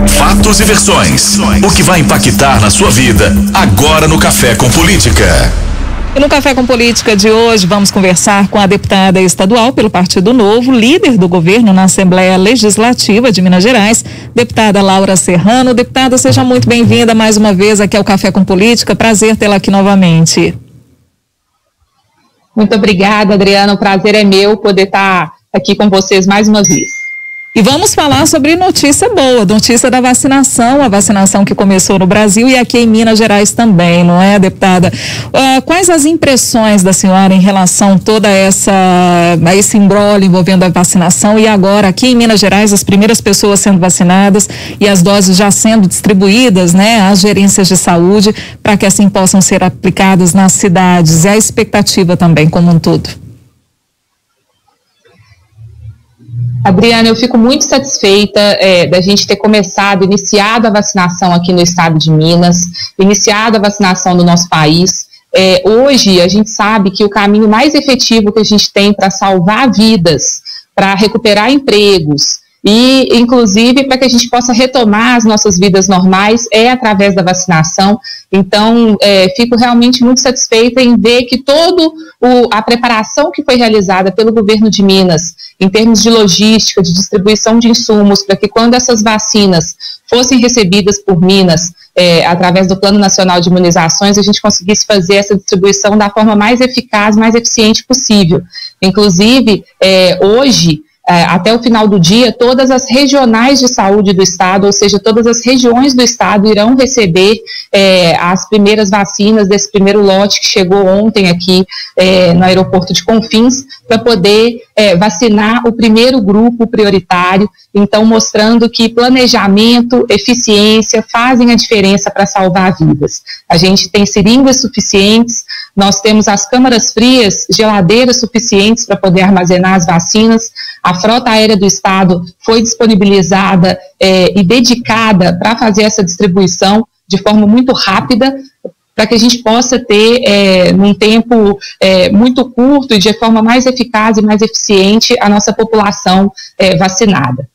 Fatos e versões. O que vai impactar na sua vida, agora no Café com Política. E no Café com Política de hoje vamos conversar com a deputada estadual pelo Partido Novo, líder do governo na Assembleia Legislativa de Minas Gerais, deputada Laura Serrano. Deputada, seja muito bem-vinda mais uma vez aqui ao Café com Política. Prazer tê-la aqui novamente. Muito obrigada, Adriana. O prazer é meu poder estar aqui com vocês mais uma vez. E vamos falar sobre notícia boa, notícia da vacinação, a vacinação que começou no Brasil e aqui em Minas Gerais também, não é, deputada? Quais as impressões da senhora em relação a toda esse imbróglio envolvendo a vacinação e agora aqui em Minas Gerais as primeiras pessoas sendo vacinadas e as doses já sendo distribuídas, né, às gerências de saúde para que assim possam ser aplicadas nas cidades e a expectativa também como um todo? Adriana, eu fico muito satisfeita da gente ter iniciado a vacinação aqui no estado de Minas, iniciado a vacinação do nosso país. Hoje a gente sabe que o caminho mais efetivo que a gente tem para salvar vidas, para recuperar empregos e, inclusive, para que a gente possa retomar as nossas vidas normais é através da vacinação. Então, fico realmente muito satisfeita em ver que toda a preparação que foi realizada pelo governo de Minas, em termos de logística, de distribuição de insumos, para que quando essas vacinas fossem recebidas por Minas, através do Plano Nacional de Imunizações, a gente conseguisse fazer essa distribuição da forma mais eficaz, mais eficiente possível. Inclusive, hoje, até o final do dia, todas as regionais de saúde do estado, ou seja, todas as regiões do estado irão receber as primeiras vacinas desse primeiro lote que chegou ontem aqui no aeroporto de Confins, para poder vacinar o primeiro grupo prioritário, então mostrando que planejamento, eficiência fazem a diferença para salvar vidas. A gente tem seringas suficientes, nós temos as câmaras frias, geladeiras suficientes para poder armazenar as vacinas. A frota aérea do estado foi disponibilizada e dedicada para fazer essa distribuição de forma muito rápida, para que a gente possa ter, num tempo muito curto e de forma mais eficaz e mais eficiente, a nossa população vacinada.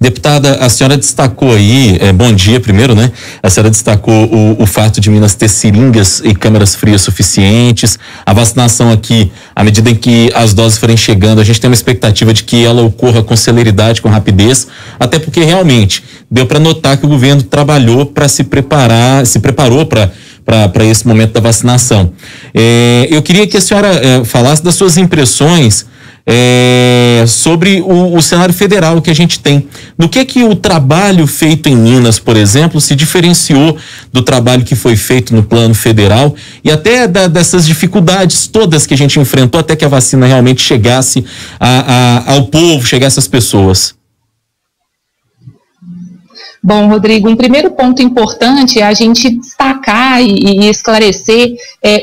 Deputada, a senhora destacou aí, bom dia primeiro, né? A senhora destacou o fato de Minas ter seringas e câmaras frias suficientes, a vacinação aqui, à medida em que as doses forem chegando, a gente tem uma expectativa de que ela ocorra com celeridade, com rapidez, até porque realmente deu para notar que o governo trabalhou para se preparou para esse momento da vacinação. Eu queria que a senhora falasse das suas impressões sobre o cenário federal que a gente tem. No que o trabalho feito em Minas, por exemplo, se diferenciou do trabalho que foi feito no plano federal e até dessas dificuldades todas que a gente enfrentou até que a vacina realmente chegasse ao povo, chegasse às pessoas? Bom, Rodrigo, um primeiro ponto importante é a gente destacar e esclarecer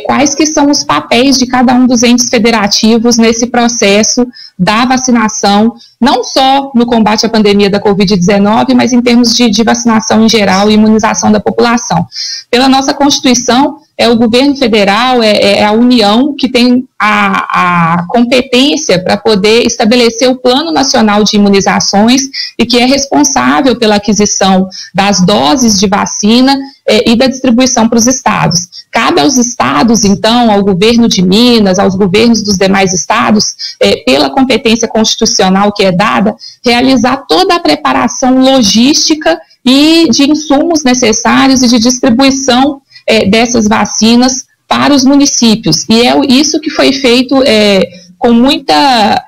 quais que são os papéis de cada um dos entes federativos nesse processo da vacinação, não só no combate à pandemia da Covid-19, mas em termos de vacinação em geral e imunização da população. Pela nossa Constituição, o governo federal, a União que tem a competência para poder estabelecer o Plano Nacional de Imunizações e que é responsável pela aquisição das doses de vacina e da distribuição para os estados. Cabe aos estados, então, ao governo de Minas, aos governos dos demais estados, pela competência constitucional que é dada, realizar toda a preparação logística e de insumos necessários e de distribuição dessas vacinas para os municípios. E é isso que foi feito com muita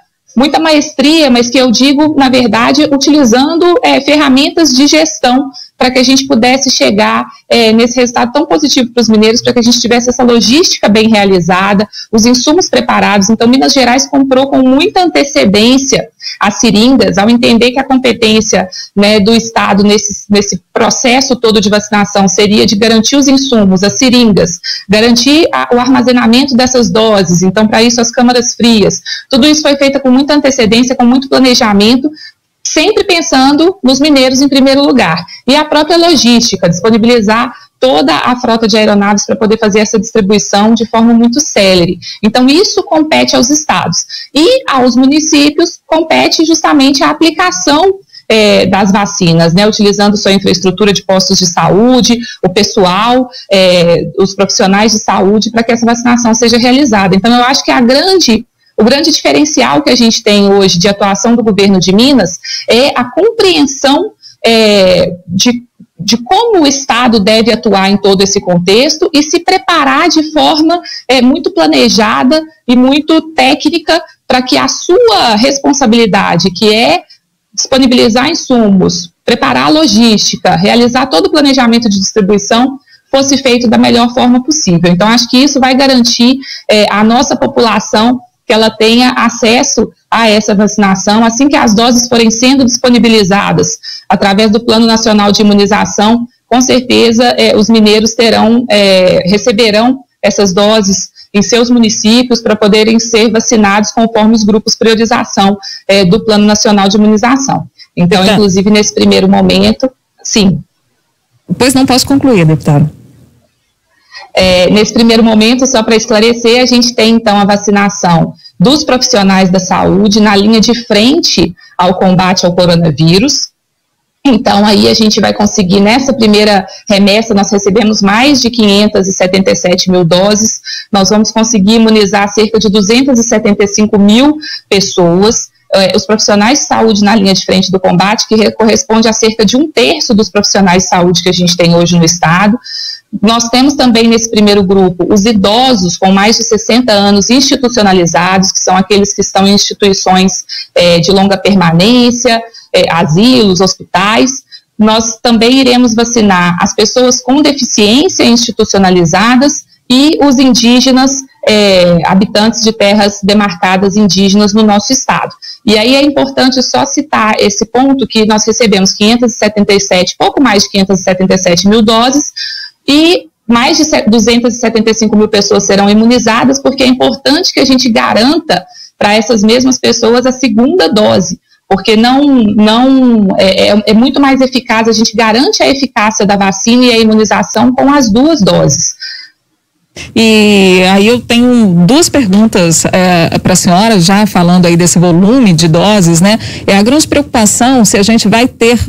maestria, mas que eu digo, na verdade, utilizando ferramentas de gestão para que a gente pudesse chegar nesse resultado tão positivo para os mineiros, para que a gente tivesse essa logística bem realizada, os insumos preparados. Então, Minas Gerais comprou com muita antecedência as seringas, ao entender que a competência, né, do Estado nesse processo todo de vacinação seria de garantir os insumos, as seringas, garantir o armazenamento dessas doses. Então, para isso, as câmaras frias. Tudo isso foi feito com muita antecedência, com muito planejamento, sempre pensando nos mineiros em primeiro lugar. E a própria logística, disponibilizar toda a frota de aeronaves para poder fazer essa distribuição de forma muito célere. Então, isso compete aos estados. E aos municípios compete justamente a aplicação das vacinas, né, utilizando sua infraestrutura de postos de saúde, o pessoal, os profissionais de saúde, para que essa vacinação seja realizada. Então, eu acho que o grande diferencial que a gente tem hoje de atuação do governo de Minas é a compreensão de como o Estado deve atuar em todo esse contexto e se preparar de forma muito planejada e muito técnica para que a sua responsabilidade, que é disponibilizar insumos, preparar a logística, realizar todo o planejamento de distribuição, fosse feito da melhor forma possível. Então, acho que isso vai garantir à nossa população que ela tenha acesso a essa vacinação, assim que as doses forem sendo disponibilizadas através do Plano Nacional de Imunização, com certeza os mineiros receberão essas doses em seus municípios para poderem ser vacinados conforme os grupos de priorização do Plano Nacional de Imunização. Então, inclusive, nesse primeiro momento, sim. Pois não, posso concluir, deputada. Nesse primeiro momento, só para esclarecer, a gente tem, então, a vacinação dos profissionais da saúde na linha de frente ao combate ao coronavírus. Então, aí a gente vai conseguir, nessa primeira remessa, nós recebemos mais de 577 mil doses, nós vamos conseguir imunizar cerca de 275 mil pessoas, os profissionais de saúde na linha de frente do combate, que corresponde a cerca de 1/3 dos profissionais de saúde que a gente tem hoje no estado. Nós temos também nesse primeiro grupo os idosos com mais de 60 anos institucionalizados, que são aqueles que estão em instituições de longa permanência, asilos, hospitais. Nós também iremos vacinar as pessoas com deficiência institucionalizadas e os indígenas, habitantes de terras demarcadas indígenas no nosso estado. E aí é importante só citar esse ponto que nós recebemos pouco mais de 577 mil doses, e mais de 275 mil pessoas serão imunizadas, porque é importante que a gente garanta para essas mesmas pessoas a segunda dose, porque é muito mais eficaz, a gente garante a eficácia da vacina e a imunização com as duas doses. E aí eu tenho duas perguntas para a senhora, já falando aí desse volume de doses, né? A grande preocupação se a gente vai ter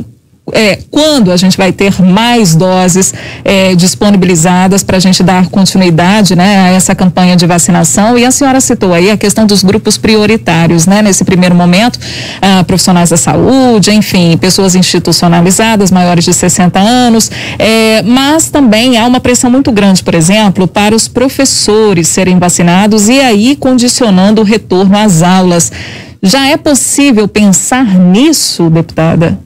quando a gente vai ter mais doses disponibilizadas para a gente dar continuidade, né, a essa campanha de vacinação. E a senhora citou aí a questão dos grupos prioritários, né, nesse primeiro momento, profissionais da saúde, enfim, pessoas institucionalizadas, maiores de 60 anos, mas também há uma pressão muito grande, por exemplo, para os professores serem vacinados e aí condicionando o retorno às aulas. Já é possível pensar nisso, deputada?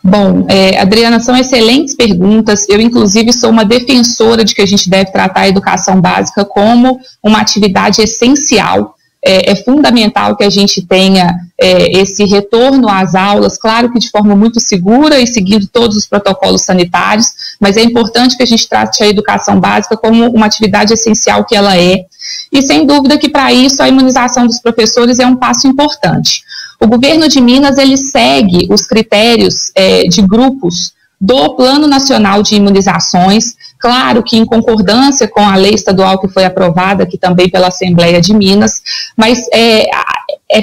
Bom, Adriana, são excelentes perguntas. Eu, inclusive, sou uma defensora de que a gente deve tratar a educação básica como uma atividade essencial. É fundamental que a gente tenha esse retorno às aulas, claro que de forma muito segura e seguindo todos os protocolos sanitários, mas é importante que a gente trate a educação básica como uma atividade essencial que ela é. E, sem dúvida, que para isso a imunização dos professores é um passo importante. O governo de Minas, ele segue os critérios de grupos do Plano Nacional de Imunizações, claro que em concordância com a lei estadual que foi aprovada aqui também pela Assembleia de Minas, mas é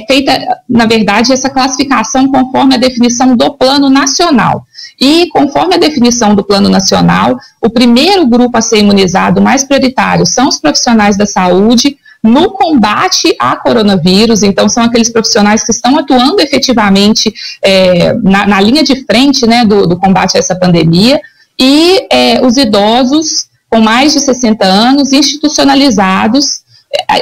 feita, na verdade, essa classificação conforme a definição do Plano Nacional. E, conforme a definição do Plano Nacional, o primeiro grupo a ser imunizado, mais prioritário, são os profissionais da saúde, no combate a coronavírus. Então são aqueles profissionais que estão atuando efetivamente na linha de frente, né, do combate a essa pandemia, e os idosos com mais de 60 anos institucionalizados,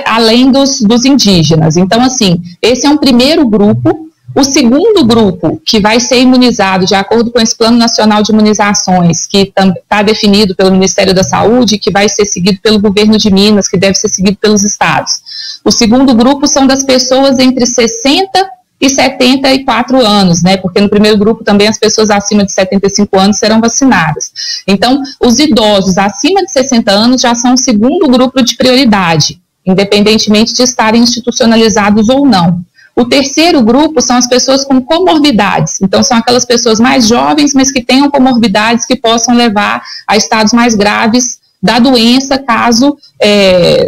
além dos indígenas. Então, assim, esse é um primeiro grupo. O segundo grupo, que vai ser imunizado de acordo com esse Plano Nacional de Imunizações, que está definido pelo Ministério da Saúde, que vai ser seguido pelo governo de Minas, que deve ser seguido pelos estados. O segundo grupo são das pessoas entre 60 e 74 anos, né? Porque no primeiro grupo também as pessoas acima de 75 anos serão vacinadas. Então, os idosos acima de 60 anos já são o segundo grupo de prioridade, independentemente de estarem institucionalizados ou não. O terceiro grupo são as pessoas com comorbidades. Então, são aquelas pessoas mais jovens, mas que tenham comorbidades que possam levar a estados mais graves da doença, caso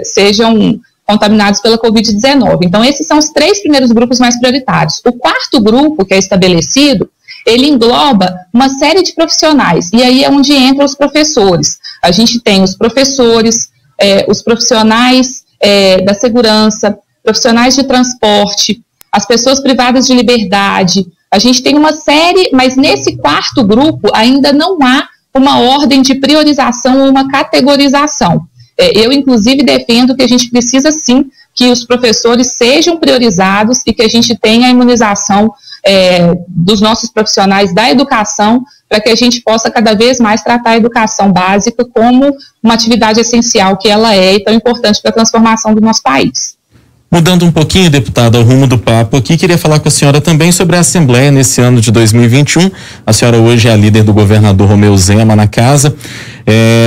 sejam contaminados pela Covid-19. Então, esses são os 3 primeiros grupos mais prioritários. O 4º grupo, que é estabelecido, ele engloba uma série de profissionais, e aí é onde entram os professores. A gente tem os professores, os profissionais da segurança, profissionais de transporte, as pessoas privadas de liberdade. A gente tem uma série, mas nesse 4º grupo ainda não há uma ordem de priorização ou uma categorização. Eu, inclusive, defendo que a gente precisa, sim, que os professores sejam priorizados e que a gente tenha a imunização dos nossos profissionais da educação, para que a gente possa cada vez mais tratar a educação básica como uma atividade essencial que ela é e tão importante para a transformação do nosso país. Mudando um pouquinho, deputada, ao rumo do papo aqui, queria falar com a senhora também sobre a Assembleia nesse ano de 2021. A senhora hoje é a líder do governador Romeu Zema na casa.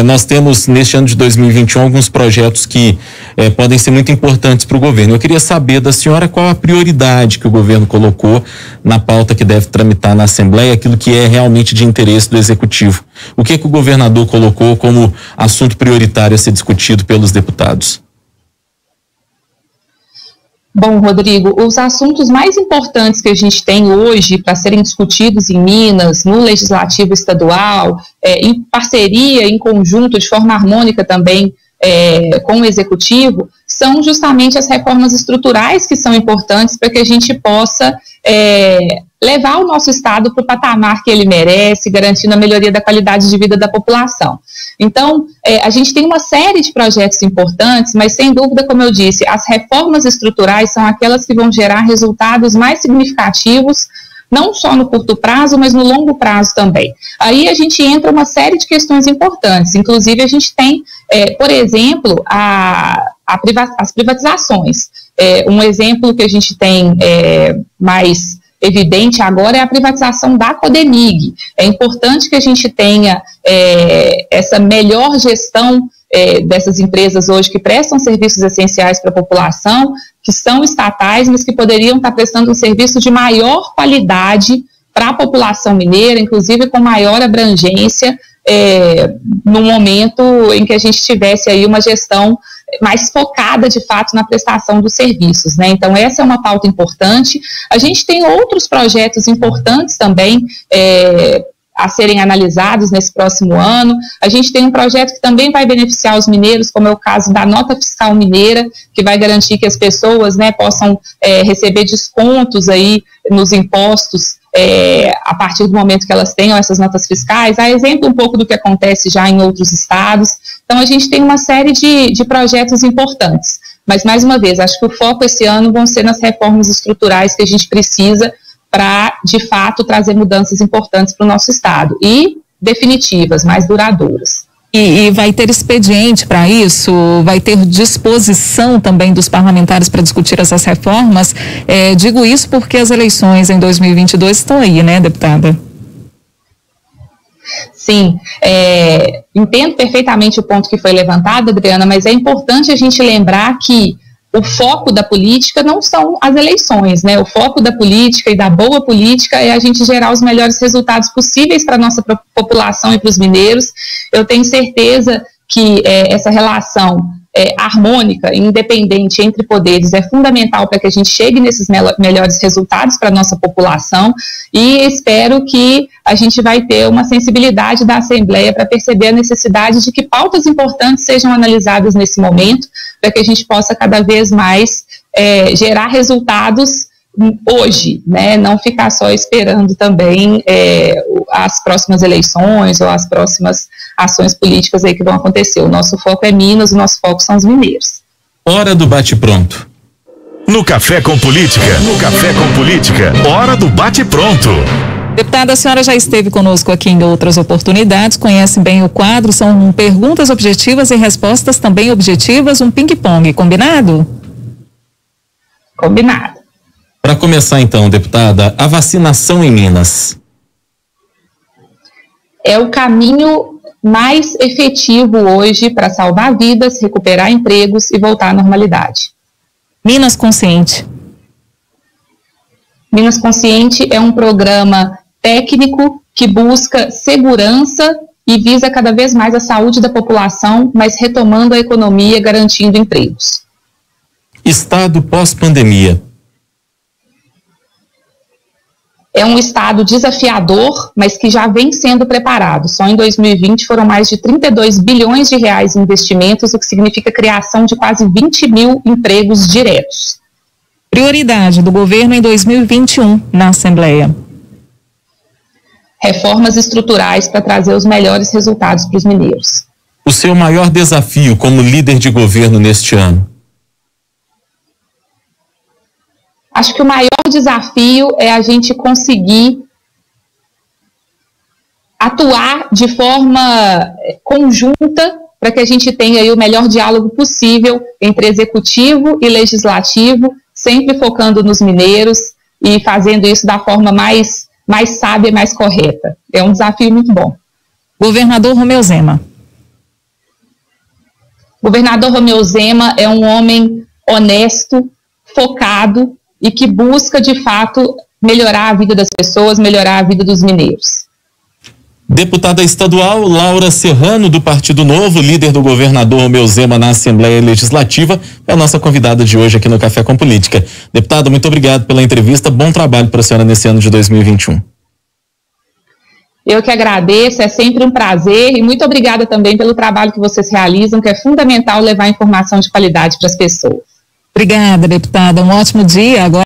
Nós temos, neste ano de 2021, alguns projetos que podem ser muito importantes para o governo. Eu queria saber da senhora qual a prioridade que o governo colocou na pauta que deve tramitar na Assembleia, aquilo que é realmente de interesse do Executivo. O que o governador colocou como assunto prioritário a ser discutido pelos deputados? Bom, Rodrigo, os assuntos mais importantes que a gente tem hoje para serem discutidos em Minas, no Legislativo Estadual, em parceria, em conjunto, de forma harmônica também com o Executivo, são justamente as reformas estruturais que são importantes para que a gente possa levar o nosso Estado para o patamar que ele merece, garantindo a melhoria da qualidade de vida da população. Então, a gente tem uma série de projetos importantes, mas sem dúvida, como eu disse, as reformas estruturais são aquelas que vão gerar resultados mais significativos, não só no curto prazo, mas no longo prazo também. Aí a gente entra uma série de questões importantes, inclusive a gente tem, por exemplo, as privatizações. Um exemplo que a gente tem mais evidente agora é a privatização da Codemig. É importante que a gente tenha essa melhor gestão dessas empresas hoje que prestam serviços essenciais para a população, que são estatais, mas que poderiam estar prestando um serviço de maior qualidade para a população mineira, inclusive com maior abrangência, no momento em que a gente tivesse aí uma gestão mais focada, de fato, na prestação dos serviços, né? Então, essa é uma pauta importante. A gente tem outros projetos importantes também a serem analisados nesse próximo ano. A gente tem um projeto que também vai beneficiar os mineiros, como é o caso da nota fiscal mineira, que vai garantir que as pessoas, né, possam receber descontos aí nos impostos a partir do momento que elas tenham essas notas fiscais, a exemplo um pouco do que acontece já em outros estados. Então, a gente tem uma série de projetos importantes, mas, mais uma vez, acho que o foco esse ano vão ser nas reformas estruturais que a gente precisa para, de fato, trazer mudanças importantes para o nosso estado, e definitivas, mais duradouras. E vai ter expediente para isso? Vai ter disposição também dos parlamentares para discutir essas reformas? Digo isso porque as eleições em 2022 estão aí, né, deputada? Sim, entendo perfeitamente o ponto que foi levantado, Adriana, mas é importante a gente lembrar que o foco da política não são as eleições, né? O foco da política e da boa política é a gente gerar os melhores resultados possíveis para a nossa população e para os mineiros. Eu tenho certeza que essa relação harmônica e independente entre poderes é fundamental para que a gente chegue nesses melhores resultados para a nossa população, e espero que a gente vai ter uma sensibilidade da Assembleia para perceber a necessidade de que pautas importantes sejam analisadas nesse momento, para que a gente possa cada vez mais gerar resultados hoje, né? Não ficar só esperando também as próximas eleições ou as próximas ações políticas aí que vão acontecer. O nosso foco é Minas, o nosso foco são os mineiros. Hora do bate-pronto. No Café com Política, hora do bate-pronto. Deputada, a senhora já esteve conosco aqui em outras oportunidades, conhece bem o quadro, são perguntas objetivas e respostas também objetivas, um ping-pong, combinado? Combinado. Para começar então, deputada, a vacinação em Minas. É o caminho mais efetivo hoje para salvar vidas, recuperar empregos e voltar à normalidade. Minas Consciente. Minas Consciente é um programa técnico que busca segurança e visa cada vez mais a saúde da população, mas retomando a economia, garantindo empregos. Estado pós-pandemia. É um estado desafiador, mas que já vem sendo preparado. Só em 2020 foram mais de 32 bilhões de reais em investimentos, o que significa a criação de quase 20 mil empregos diretos. Prioridade do governo em 2021 na Assembleia. Reformas estruturais para trazer os melhores resultados para os mineiros. O seu maior desafio como líder de governo neste ano? Acho que o maior desafio é a gente conseguir atuar de forma conjunta para que a gente tenha aí o melhor diálogo possível entre executivo e legislativo, sempre focando nos mineiros e fazendo isso da forma mais sábia e mais correta. É um desafio muito bom. Governador Romeu Zema. Governador Romeu Zema é um homem honesto, focado e que busca, de fato, melhorar a vida das pessoas, melhorar a vida dos mineiros. Deputada estadual Laura Serrano, do Partido Novo, líder do governador Romeu Zema na Assembleia Legislativa, é a nossa convidada de hoje aqui no Café com Política. Deputada, muito obrigado pela entrevista, bom trabalho para a senhora nesse ano de 2021. Eu que agradeço, é sempre um prazer e muito obrigada também pelo trabalho que vocês realizam, que é fundamental levar informação de qualidade para as pessoas. Obrigada, deputada. Um ótimo dia. Agora